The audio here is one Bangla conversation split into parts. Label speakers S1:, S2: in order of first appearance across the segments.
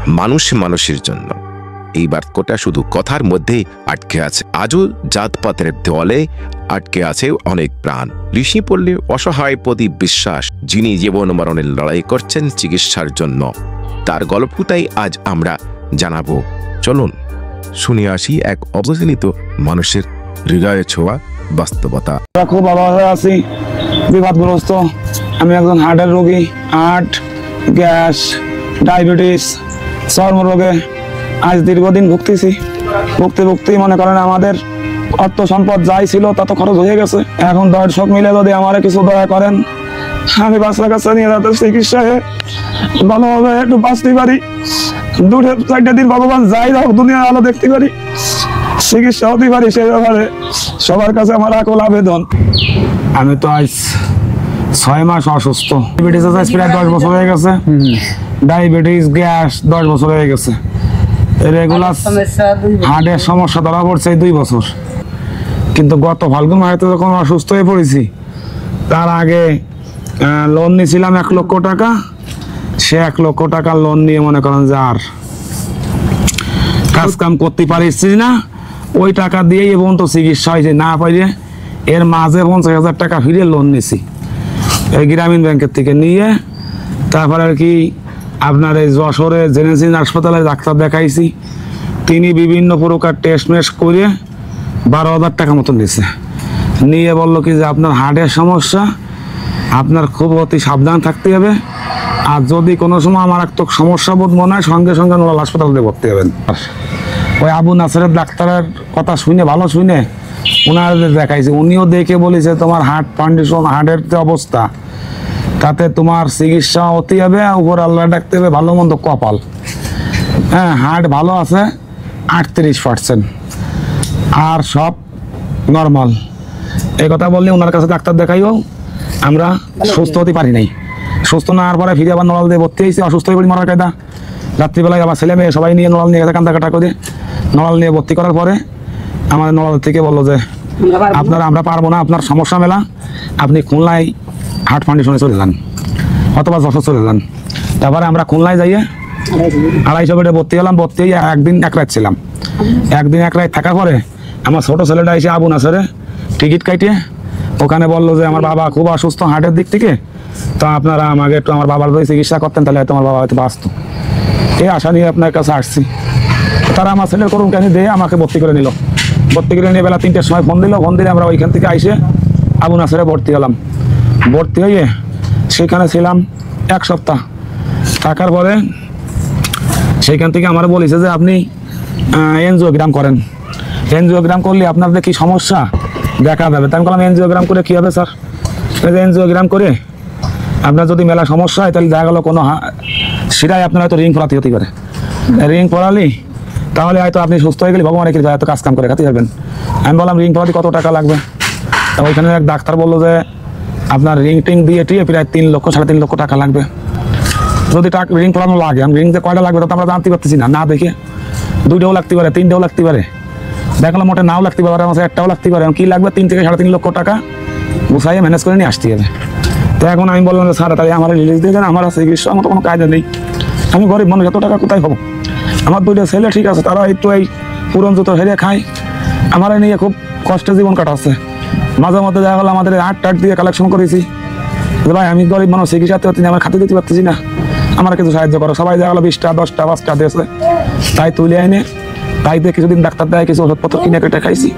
S1: মানুষ মানুষের জন্য। এই বাক্যটা শুধু কথার মধ্যেই আটকে আছে। আজও জাতপাতের দেওয়ালে আটকে আছে অনেক প্রাণ। ঋষি পড়লে অসহায় প্রদীপ বিশ্বাস, যিনি জীবন মরণের লড়াই করছেন চিকিৎসার জন্য, তার গল্পটাই আজ আমরা জানাবো। চলুন শুনে আসি এক অবহেলিত মানুষের হৃদয়ে ছোঁয়া বাস্তবতা।
S2: খুব অবহেলা আছি, বিপদগ্রস্ত। আমি একজন হার্টের রোগী। হার্ট, গ্যাস, ডায়াবেটিস, চর্মরোগে আজ দীর্ঘদিন ভুগতেই মনে করেন আমাদের অর্থ সম্পদ যাই ছিল তত খরচ হয়ে গেছে। এখন দর্শক মিলে যদি আমার কিছু দয়া করেন, আমি বাচ্চা কাচ্চা নিয়ে তাদের চিকিৎসায় ভালোভাবে একটু বাঁচতে পারি, 2-4 দিন ভগবান যাই হোক দুনিয়ার আলো দেখতে পারি, চিকিৎসা হতে পারি, সেই ব্যাপারে সবার কাছে আমার আকুল আবেদন। আমি তো আজ 6 মাস অসুস্থ। ডায়াবেটিস আছে প্রায় 10 বছর হয়ে গেছে। ডায়াবেটিস, গ্যাস 10 বছর হয়ে গেছে। রেগুলার হার্টের সমস্যা ধরা পড়ছে 2 বছর। কিন্তু গত ফাল্গুন মাসে যখন অসুস্থ হয়ে পড়েছি, তার আগে লোন নিয়েছিলাম 1 লক্ষ টাকা। সে 1 লক্ষ টাকা লোন নিয়ে মনে করেন যে আর কাজ কাম করতে পারছি না। ওই টাকা দিয়েই এবং তো চিকিৎসা হয়েছে না পাইলে এর মাঝে 50,000 টাকা ফিরে লোন নিয়েছি এই গ্রামীণ ব্যাংকের থেকে নিয়ে। তারপরে আর কি আপনার এই যশোরে জেনেসিস হাসপাতালে ডাক্তার দেখাইছি। তিনি বিভিন্ন প্রকার টেস্ট মেস্ট করে 12,000 টাকা মতো নিয়েছে। নিয়ে বললো কি যে আপনার হার্টের সমস্যা, আপনার খুব অতি সাবধান থাকতে হবে। আর যদি কোনো সময় আমার একটা সমস্যা বোধ মনে হয়, সঙ্গে সঙ্গে নোয়াল হাসপাতালে ভর্তি হবেন। ওই আবু নাসেরের ডাক্তারের কথা শুনে ভালো শুনে ওনাদের দেখাইছে। উনিও দেখে বলেছে তোমার হার্ট কন্ডিশন, হার্টের যে অবস্থা, তাতে তোমার চিকিৎসা হতে হবে, উপর আল্লাহ ডাকতে হবে, ভালো মন্দ কপাল। হ্যাঁ, হার্ট ভালো আছে 38%, আর সব নর্মাল। এই কথা বললে ওনার কাছে ডাক্তার দেখাইও আমরা সুস্থ হতে পারি নাই। সুস্থ না হওয়ার পরে ফিরে আবার নড়াল দিয়ে ভর্তি হয়েছি। অসুস্থ হয়ে পড়ি মরার কায়দা। রাত্রিবেলায় আমার ছেলে মেয়ে সবাই নিয়ে নড়াল নিয়ে গেছে কান্দা কাটা করে। নড়াল নিয়ে ভর্তি করার পরে আমাদের নড়াল থেকে বললো যে আমরা পারবো না, আপনার সমস্যা মেলা, আপনি খুলনায় হার্ট ফাউন্ডেশনে চলে যান অথবা যশোর চলে যান। তারপরে আমরা খুলনায় যাইয়ে 250 বেডে ভর্তি হলাম। ভর্তি হয়ে 1 দিন 1 রাত ছিলাম। 1 দিন 1 রাত থাকার পরে আমার ছোটো ছেলেটা এসে আবু নাসেরে টিকিট কাটিয়ে ওখানে বললো যে আমার বাবা খুব অসুস্থ হার্টের দিক থেকে, তো আপনারা আমাকে একটু আমার বাবার যদি চিকিৎসা করতেন তাহলে হয়তো আমার বাবা হয়তো বাঁচত। এই আশা নিয়ে আপনার কাছে আসছি। তারা আমার ছেলের করুন কাহিনী দিয়ে আমাকে ভর্তি করে নিল। ভর্তি করে নিয়ে বেলা 3টের সময় ফোন দিল। ফোন দিলে আমরা ওইখান থেকে আইসে আবু নাসেরে ভর্তি হলাম। ভর্তি হয়ে সেখানে ছিলাম 1 সপ্তাহ। থাকার পরে সেইখান থেকে আমার বলেছে যে আপনি এনজিওগ্রাম করেন। এনজিওগ্রাম করলে আপনাদের কি সমস্যা দেখা যাবে। তাই আমি বললাম এনজিওগ্রাম করে কী হবে স্যার? এনজিওগ্রাম করে আপনার যদি মেলা সমস্যা হয় তাহলে দেখা গেলো কোনো শিরায় আপনার হয়তো রিং ফোলাতে হতে পারে। রিং ফোলালি তাহলে হয়তো আপনি সুস্থ হয়ে গেলে ভগবানের কি হয়তো কাজ কাম করে খাতে পারবেন। আমি বললাম রিং ফোলাতে কত টাকা লাগবে? ওইখানে এক ডাক্তার বললো যে আপনার রিং টিং দিয়ে টিয়ে প্রায় 3 লক্ষ 3.5 লক্ষ টাকা লাগবে যদি রিং ফোলানো লাগে। আমি রিং যে কয়টা লাগবে তা আমরা জানতে পারতেছি না দেখে। 2টাও লাগতে পারে, 3টাও লাগতে পারে, দেখলাম মোটে নাও লাগতে পারে, আমার 1টাও লাগতে পারে। কি লাগবে 3 থেকে 3.5 লক্ষ টাকা গুছাইয়ে ম্যানেজ করে নিয়ে আসতে হবে। তো এখন আমি বললাম যে স্যার তাহলে আমার রিলিজ দিয়ে দেন, আমার চিকিৎসা আমার তো কোনো কায়দা নেই, আমি গরিব মানুষ, এত টাকা কোথায় পাবো? আমার 2টা ছেলে ঠিক আছে, তারা একটু এই পুরন জুতো হেরে খায়, আমার নিয়ে খুব কষ্টে জীবন কাটাচ্ছে। মাঝে মধ্যে দেখা গেলো আমাদের 8 দিয়ে কালেকশন করেছি। ভাই আমি গরিব মানুষ, চিকিৎসাতে হচ্ছে আমার খাতে দিতে পারতেছি না, আমার কিছু সাহায্য করো। সবাই দেখা গেলো 20টা 10টা 5টা দিয়েছে, তাই তুলে আইনে তাই দিয়ে কিছুদিন ডাক্তার দেয়, কিছু ওষুধপত্র কিনে কেটে খাইছি।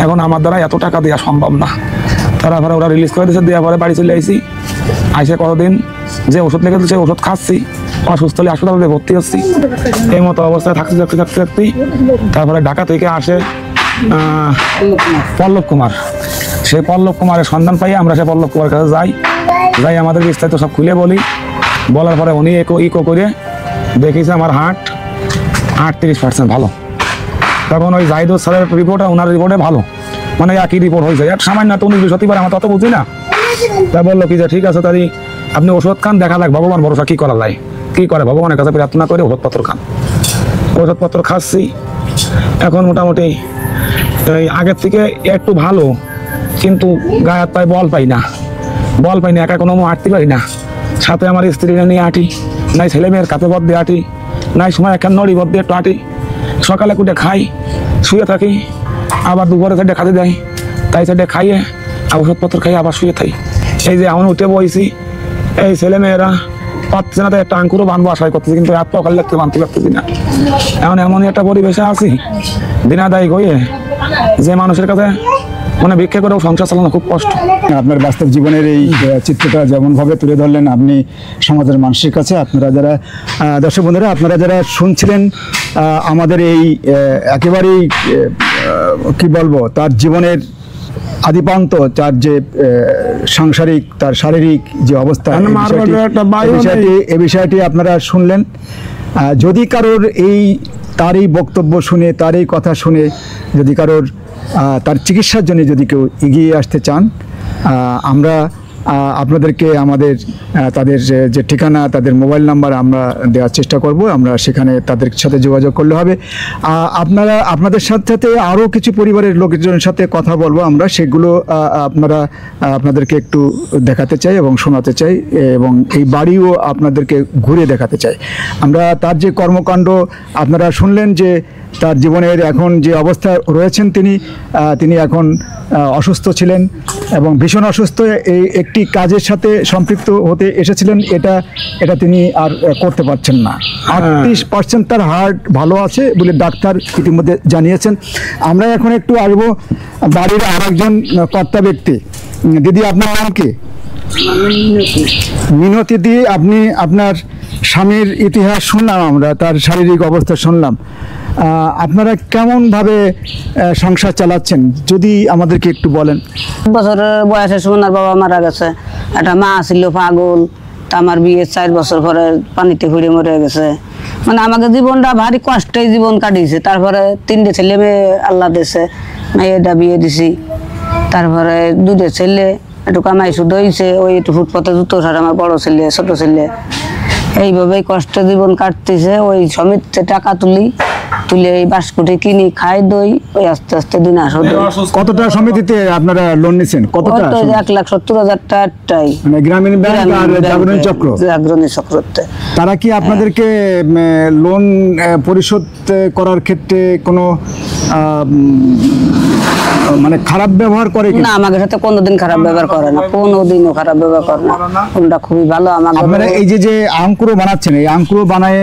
S2: এখন আমার দ্বারা এত টাকা দেওয়া সম্ভব না। তারপরে ওরা রিলিজ করে দিয়েছে, দেওয়ার পরে বাড়ি চলে আইসি। আইসে কতদিন যে ওষুধ লেগে সেই ওষুধ খাচ্ছি, অসুস্থ হলে হাসপাতালে ভর্তি হচ্ছি। এই মতো অবস্থায় থাকতে তারপরে ঢাকা থেকে আসে পল্লব কুমার। সেই পল্লব কুমারের সন্ধান পাই আমরা সে পল্লব কুমারের কাছে যাই আমাদের বিস্তারিত সব খুলে বলি। বলার পরে উনি ইকো করে দেখেছে আমার হার্ট 38% ভালো। তখন ওই জাহিদুল স্যারের রিপোর্ট ওনার রিপোর্টে ভালো, মানে একই রিপোর্ট হয়েছে। এক সামান্য 19-20 হতে পারে, আমরা তত বুঝি না। তা বললো কি যে ঠিক আছে তাই আপনি ওষুধ খান, দেখা যাক ভগবান ভরসা কি করা যায়। কি করে ভগবানের কাছে প্রার্থনা করে ওষুধপত্র খান। ওষুধপত্র খাচ্ছি, এখন মোটামুটি আগের থেকে একটু ভালো, কিন্তু গায়ে হাত পায়ে বল পাই না, একা কোনো আঁটতে পারি না। সাথে আমার স্ত্রীরা নিয়ে আঁটি, নাই ছেলে মেয়ের কাতে পথ দিয়ে আঁটি, নাই সময় একটা নড়ি ভর দিয়ে টাটি সকালে কুটে খাই শুয়ে থাকি আবার দুপুরে সাইডে খাতে দেয় তাই সাইডে খাইয়ে ওষুধপত্র খাইয়ে আবার শুয়ে থাকি এই যে এখন উঠে বইছি এই ছেলে মেয়েরা পাচ্ছে না তাই একটা আঙ্কুরও বানবো আশাই করতেছি কিন্তু এত সকাল লাগতে বানতে পারতেছি না এখন এমনই একটা পরিবেশে আছি দিনাদায়ী হয়ে যে মানুষের কাছে মানে ভিক্ষা করেও সংসার চালানো খুব কষ্ট।
S3: আপনার বাস্তব জীবনের এই চিত্রটা যেমনভাবে তুলে ধরলেন আপনি সমাজের মানুষের কাছে, আপনারা যারা দর্শক বন্ধুরা আপনারা যারা শুনছিলেন আমাদের এই একেবারেই কি বলবো তার জীবনের আদিপান্ত, তার যে সাংসারিক তার শারীরিক যে অবস্থা এই বিষয়টি আপনারা শুনলেন। যদি কারোর তার এই বক্তব্য শুনে তার এই কথা শুনে যদি কারোর তার চিকিৎসার জন্য যদি কেউ এগিয়ে আসতে চান আমরা আপনাদেরকে আমাদের তাদের যে ঠিকানা তাদের মোবাইল নাম্বার আমরা দেওয়ার চেষ্টা করব, আমরা সেখানে তাদের সাথে যোগাযোগ করলে হবে। আপনাদের সাথে আরও কিছু পরিবারের লোকজনের সাথে কথা বলবো আমরা, সেগুলো আপনাদেরকে একটু দেখাতে চাই এবং শোনাতে চাই এবং এই বাড়িও আপনাদেরকে ঘুরে দেখাতে চাই আমরা। তার যে কর্মকাণ্ড আপনারা শুনলেন যে তার জীবনের এখন যে অবস্থা রয়েছেন তিনি এখন অসুস্থ ছিলেন এবং ভীষণ অসুস্থ, এই একটি কাজের সাথে সম্পৃক্ত হতে এসেছিলেন, এটা তিনি আর করতে পারছেন না। 38% তার হার্ট ভালো আছে বলে ডাক্তার ইতিমধ্যে জানিয়েছেন। আমরা এখন একটু আসবো বাড়ির আরেকজন কর্তা ব্যক্তি। দিদি আপনার নাম কি? মিনতি দি। আপনি আপনার স্বামীর ইতিহাস শুনলাম, আমরা তার শারীরিক অবস্থা শুনলাম, আপনারা কেমনভাবে সংসার চালাচ্ছেন যদি আমাদেরকে একটু বলেন।
S4: বছরের বয়সে সোনার বাবা মারা গেছে, একটা মা ছিল পাগল, তা আমার বিয়ে 4 বছর পরে পানিতে ঘুরে মরে গেছে। মানে আমাকে জীবনটা ভারী কষ্টেই জীবন কাটিয়েছে। তারপরে 3টে ছেলে মেয়ে আল্লাহ দিয়েছে, মেয়েটা বিয়ে দিছি। তারপরে 2টে ছেলে একটু কামাই শুধু হয়েছে, ওই একটু ফুটপাতে জুতো ছাড়া আমার বড় ছেলে ছোট ছেলে, এইভাবেই কষ্টে জীবন কাটতেছে। ওই সমিতিতে টাকা তুলে এই বাসকুটি কিনি খাই দই, ওই আস্তে আস্তে দিন আসো।
S3: কতটা সমিতিতে আপনারা লোন নিছেন? কতটা?
S4: 1,70,000 টাকাটাই,
S3: মানে গ্রামীণ ব্যাংক আর
S4: জাগরণী চক্রতে।
S3: তারা কি আপনাদেরকে লোন পরিশোধ করার ক্ষেত্রে কোনো মানে খারাপ ব্যবহার করে?
S4: না, আমাদের সাথে কোনোদিন খারাপ ব্যবহার করে না, কোনোদিনও খারাপ ব্যবহার করে না। কোনটা খুবই ভালো।
S3: আপনারা এই যে আঙ্কুরো বানাচ্ছেন, এই আঙ্কুরো বানায়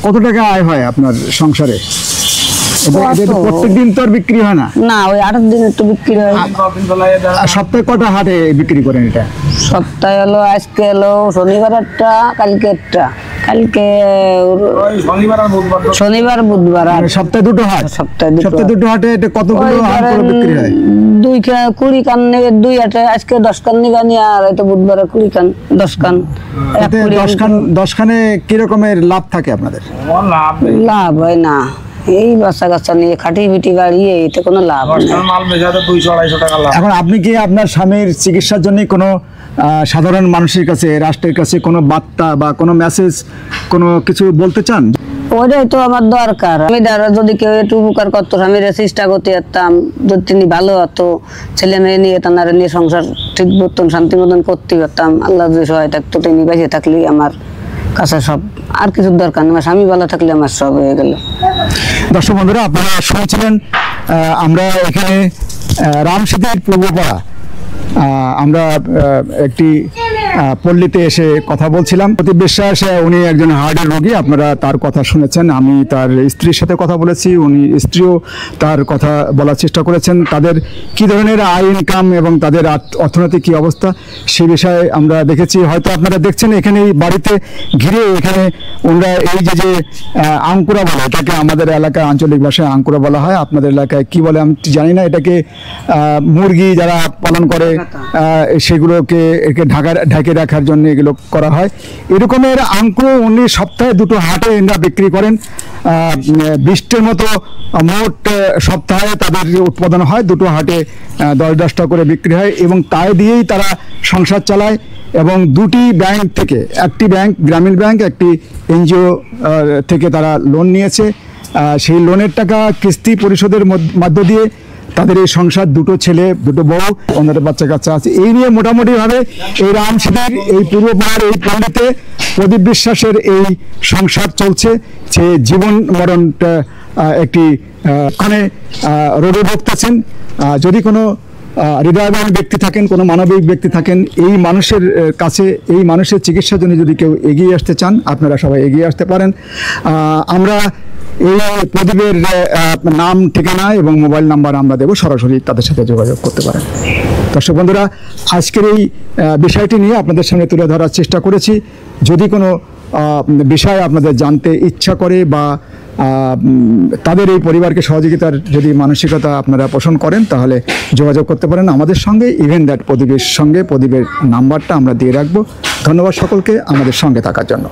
S3: কত টাকা আয় হয় আপনার সংসারে? প্রত্যেকদিন তো আর বিক্রি হয় না।
S4: না, ওই 8 দিন একটু বিক্রি হয়।
S3: সপ্তাহে কটা হাটে বিক্রি করেন এটা?
S4: সপ্তাহে হলো আজকে হলো শনিবার একটা, কালকে একটা, কালকে শনিবার বুধবার।
S3: সপ্তাহে 2টো হাট? সপ্তাহে 2টো হাটে এটা কতগুলো আঙ্কুরো বিক্রি হয়?
S4: 20 কান নেবে 2 হাটে, আজকে 10 কান নিগানি, আর এটা বুধবারে 20 কান 10 কান।
S3: 10 খানে কি রকমের লাভ থাকে আপনাদের?
S4: লাভ হয় না, এই বাচ্চা কাচ্চা নিয়ে খাটি পিটি গাড়িয়ে এতে কোনো লাভ নেই।
S3: এখন আপনি কি আপনার স্বামীর চিকিৎসার জন্য কোনো সাধারণ মানুষের কাছে, রাষ্ট্রের কাছে কোনো বার্তা বা কোনো মেসেজ কোনো কিছু বলতে চান?
S4: ওইটাই তো আমার দরকার। আমি যদি কেউ একটু উপকার করতো, আমি চেষ্টা করতে পারতাম, যদি তিনি ভালো হতো, ছেলে মেয়ে নিয়ে তারা নিয়ে সংসার ঠিক মতন শান্তি মতন করতে পারতাম। আল্লাহ যদি সহায় থাকতো, তিনি বেঁচে থাকলেই আমার কাছে সব, আর কিছু দরকার নেই। আমার স্বামী ভালো থাকলে আমার সব হয়ে গেল।
S3: দর্শক বন্ধুরা আপনারা শুনছিলেন, আমরা এখানে রামসিদের পূর্বপাড়া আমরা একটি পল্লীতে এসে কথা বলছিলাম। প্রতি বিশ্বাস উনি একজন হার্টের রোগী, আপনারা তার কথা শুনেছেন। আমি তার স্ত্রীর সাথে কথা বলেছি, স্ত্রীও তার কথা বলার চেষ্টা করেছেন। তাদের কি ধরনের আয় ইনকাম এবং তাদের অর্থনৈতিক কী অবস্থা সে বিষয়ে আমরা দেখেছি। হয়তো আপনারা দেখছেন এখানে এই বাড়িতে ঘিরে এখানে ওনারা এই যে আঙ্কুরা বলে, এটাকে আমাদের এলাকায় আঞ্চলিক ভাষায় আঙ্কুরা বলা হয়, আপনাদের এলাকায় কি বলে আমি জানি না। এটাকে মুরগি যারা পালন করে সেগুলোকে ঢেকে রাখার জন্য এগুলো করা হয়। এরকমের আঙ্কুর উনি সপ্তাহে 2টো হাটে এরা বিক্রি করেন। 20টের মতো মোট সপ্তাহে তাদের উৎপাদন হয়, 2টো হাটে 10-10টা করে বিক্রি হয় এবং তাই দিয়েই তারা সংসার চালায়। এবং 2টি ব্যাংক থেকে, একটি ব্যাংক গ্রামীণ ব্যাংক, একটি এনজিও থেকে তারা লোন নিয়েছে। সেই লোনের টাকা কিস্তি পরিশোধের মধ্য দিয়ে তাদের এই সংসার, দুটো ছেলে, দুটো বউ, ওনাদের বাচ্চা কাচ্চা আছে। এই নিয়ে মোটামুটিভাবে এই রামশিদের এই পূর্বপাড়ার এই পল্লীতে প্রদীপ বিশ্বাসের এই সংসার চলছে। সে জীবন মরণটা একটি ওখানে রোগে ভুগতেছেন। যদি কোনো হৃদয়বান ব্যক্তি থাকেন, কোনো মানবিক ব্যক্তি থাকেন, এই মানুষের কাছে, এই মানুষের চিকিৎসার জন্য যদি কেউ এগিয়ে আসতে চান, আপনারা সবাই এগিয়ে আসতে পারেন। আমরা এই প্রদীপের নাম, ঠিকানা এবং মোবাইল নাম্বার আমরা দেবো, সরাসরি তাদের সাথে যোগাযোগ করতে পারেন। দর্শক বন্ধুরা, আজকের এই বিষয়টি নিয়ে আপনাদের সামনে তুলে ধরার চেষ্টা করেছি। যদি কোনো বিষয় আপনাদের জানতে ইচ্ছা করে বা তাদের এই পরিবারকে সহযোগিতার যদি মানসিকতা আপনারা পোষণ করেন, তাহলে যোগাযোগ করতে পারেন আমাদের সঙ্গে। ইভেন দ্যাট প্রদীপের সঙ্গে প্রদীপের নাম্বারটা আমরা দিয়ে রাখবো। ধন্যবাদ সকলকে আমাদের সঙ্গে থাকার জন্য।